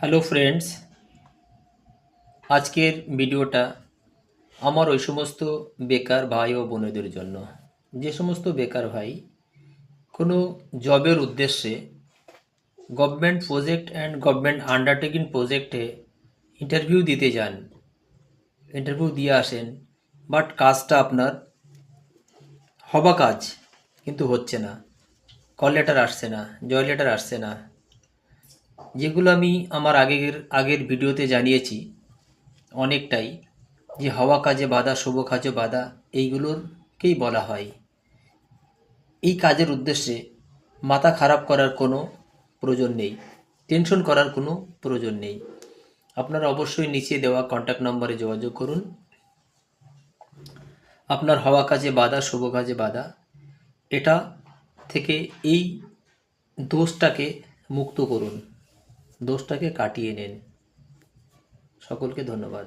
Hello friends, আজকের ভিডিওটা আমার ওই সমস্ত বেকার ভাই ও বোনেদের জন্য, যে সমস্ত বেকার ভাই কোনো জবের উদ্দেশ্যে government project and government undertaking প্রজেক্টে ইন্টারভিউ দিতে যান, ইন্টারভিউ দিয়ে আসেন, বাট কাজটা আপনার হবা কাজ কিন্তু হচ্ছে না, কল লেটার আসছে না, জয় লেটার আসছে না, যেগুলো আমি আমার আগের ভিডিওতে জানিয়েছি অনেকটাই, যে হওয়া কাজে বাধা শুভ কাজে বাধা, এইগুলোরকেই বলা হয়। এই কাজের উদ্দেশ্যে মাথা খারাপ করার কোনো প্রয়োজন নেই, টেনশন করার কোনো প্রয়োজন নেই। আপনারা অবশ্যই নিচে দেওয়া কন্ট্যাক্ট নম্বরে যোগাযোগ করুন। আপনার হওয়া কাজে বাধা শুভ কাজে বাধা, এটা থেকে এই দোষটাকে মুক্ত করুন, দোষটাকে কাটিয়ে নেন। সকলকে ধন্যবাদ।